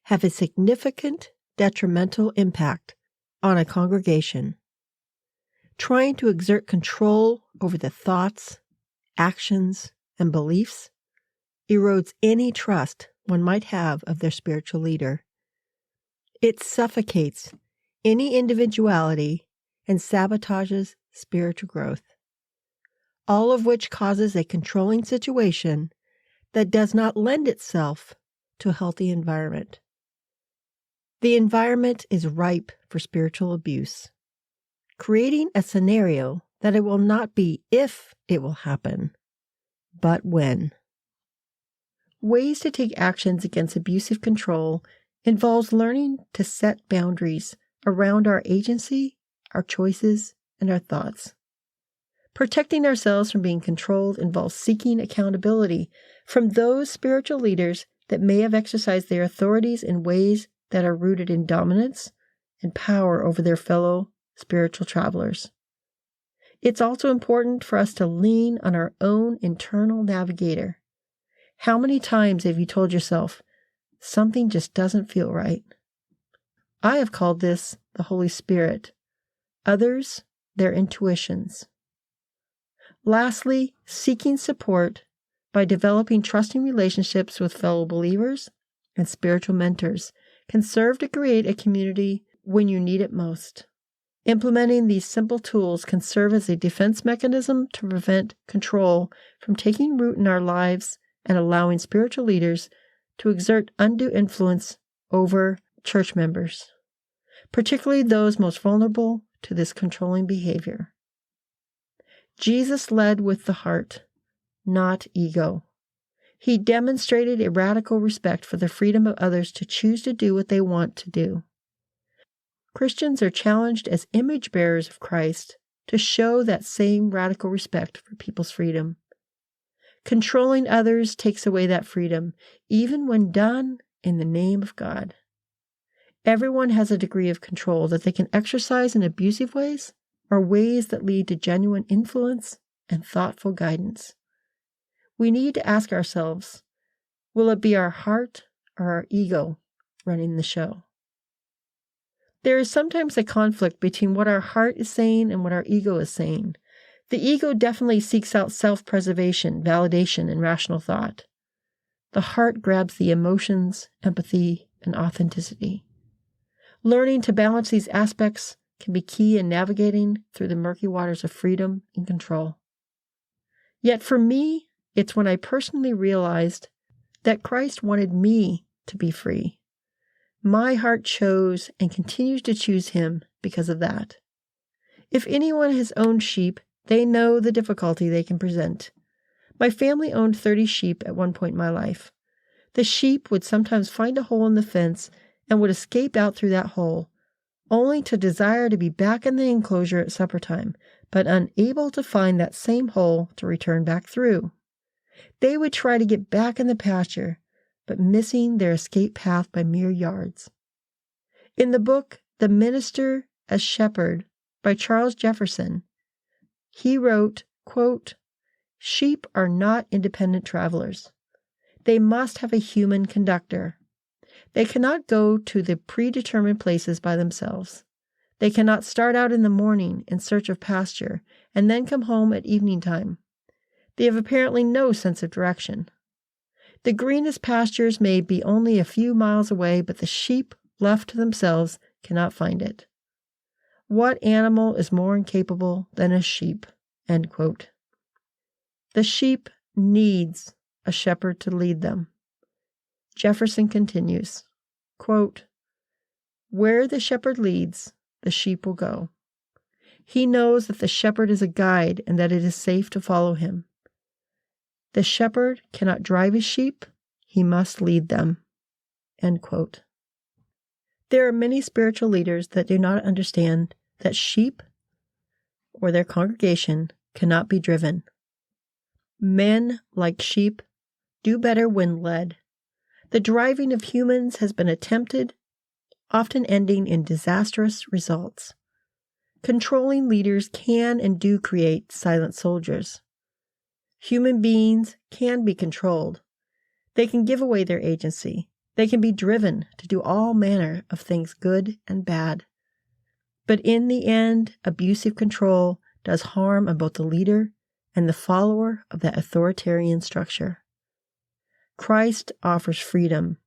have a significant detrimental impact on a congregation. Trying to exert control over the thoughts, actions, and beliefs erodes any trust one might have of their spiritual leader. It suffocates any individuality and sabotages spiritual growth, all of which causes a controlling situation that does not lend itself to a healthy environment. The environment is ripe for spiritual abuse, creating a scenario that it will not be if it will happen, but when. Ways to take actions against abusive control involves learning to set boundaries around our agency, our choices, and our thoughts. Protecting ourselves from being controlled involves seeking accountability from those spiritual leaders that may have exercised their authorities in ways that are rooted in dominance and power over their fellow spiritual travelers. It's also important for us to lean on our own internal navigator. How many times have you told yourself, something just doesn't feel right? I have called this the Holy Spirit. Others, their intuitions. Lastly, seeking support by developing trusting relationships with fellow believers and spiritual mentors can serve to create a community when you need it most. Implementing these simple tools can serve as a defense mechanism to prevent control from taking root in our lives and allowing spiritual leaders to exert undue influence over church members, particularly those most vulnerable to this controlling behavior. Jesus led with the heart, not ego. He demonstrated a radical respect for the freedom of others to choose to do what they want to do. Christians are challenged as image bearers of Christ to show that same radical respect for people's freedom. Controlling others takes away that freedom, even when done in the name of God. Everyone has a degree of control that they can exercise in abusive ways or ways that lead to genuine influence and thoughtful guidance. We need to ask ourselves, will it be our heart or our ego running the show? There is sometimes a conflict between what our heart is saying and what our ego is saying. The ego definitely seeks out self-preservation, validation, and rational thought. The heart grabs the emotions, empathy, and authenticity. Learning to balance these aspects can be key in navigating through the murky waters of freedom and control. Yet for me, it's when I personally realized that Christ wanted me to be free. My heart chose and continues to choose him because of that. If anyone has owned sheep, they know the difficulty they can present. My family owned 30 sheep at one point in my life. The sheep would sometimes find a hole in the fence and would escape out through that hole, only to desire to be back in the enclosure at supper time, but unable to find that same hole to return back through. They would try to get back in the pasture, but missing their escape path by mere yards. In the book, The Minister as Shepherd by Charles Jefferson, he wrote, quote, "Sheep are not independent travelers. They must have a human conductor. They cannot go to the predetermined places by themselves. They cannot start out in the morning in search of pasture and then come home at evening time. They have apparently no sense of direction. The greenest pastures may be only a few miles away, but the sheep left to themselves cannot find it. What animal is more incapable than a sheep?" End quote. The sheep needs a shepherd to lead them. Jefferson continues, quote, "Where the shepherd leads, the sheep will go. He knows that the shepherd is a guide and that it is safe to follow him. The shepherd cannot drive his sheep, he must lead them." End quote. There are many spiritual leaders that do not understand that sheep or their congregation cannot be driven. Men, like sheep, do better when led. The driving of humans has been attempted often ending in disastrous results. Controlling leaders can and do create silent soldiers. Human beings can be controlled. They can give away their agency. They can be driven to do all manner of things good and bad. But in the end, abusive control does harm on both the leader and the follower of that authoritarian structure. Christ offers freedom.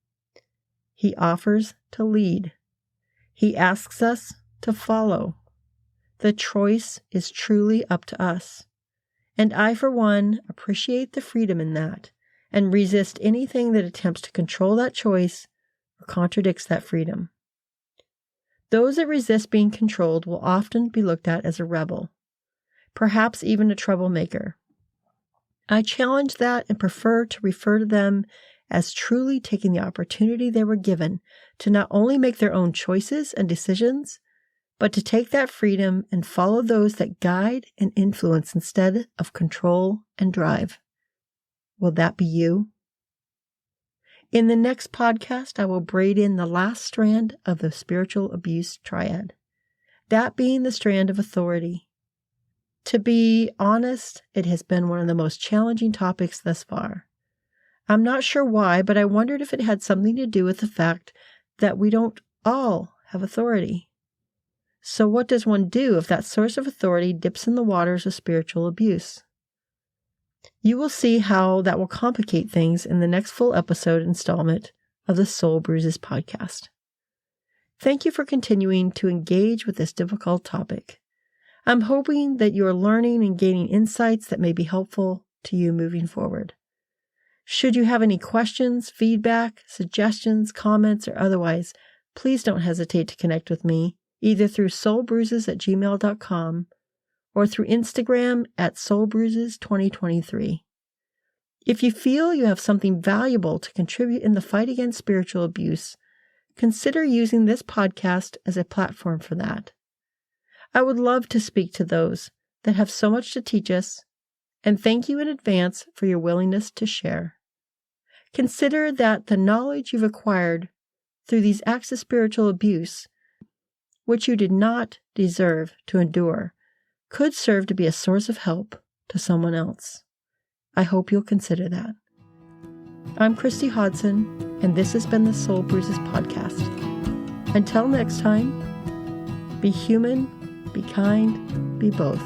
He offers to lead. He asks us to follow. The choice is truly up to us. And I, for one, appreciate the freedom in that and resist anything that attempts to control that choice or contradicts that freedom. Those that resist being controlled will often be looked at as a rebel, perhaps even a troublemaker. I challenge that and prefer to refer to them as truly taking the opportunity they were given to not only make their own choices and decisions, but to take that freedom and follow those that guide and influence instead of control and drive. Will that be you? In the next podcast, I will braid in the last strand of the spiritual abuse triad, that being the strand of authority. To be honest, it has been one of the most challenging topics thus far. I'm not sure why, but I wondered if it had something to do with the fact that we don't all have authority. So what does one do if that source of authority dips in the waters of spiritual abuse? You will see how that will complicate things in the next full episode installment of the Soul Bruises podcast. Thank you for continuing to engage with this difficult topic. I'm hoping that you are learning and gaining insights that may be helpful to you moving forward. Should you have any questions, feedback, suggestions, comments, or otherwise, please don't hesitate to connect with me, either through soulbruises@gmail.com or through Instagram at soulbruises2023. If you feel you have something valuable to contribute in the fight against spiritual abuse, consider using this podcast as a platform for that. I would love to speak to those that have so much to teach us, and thank you in advance for your willingness to share. Consider that the knowledge you've acquired through these acts of spiritual abuse, which you did not deserve to endure, could serve to be a source of help to someone else. I hope you'll consider that. I'm Christie Hodson, and this has been the Soul Bruises podcast. Until next time, be human, be kind, be both.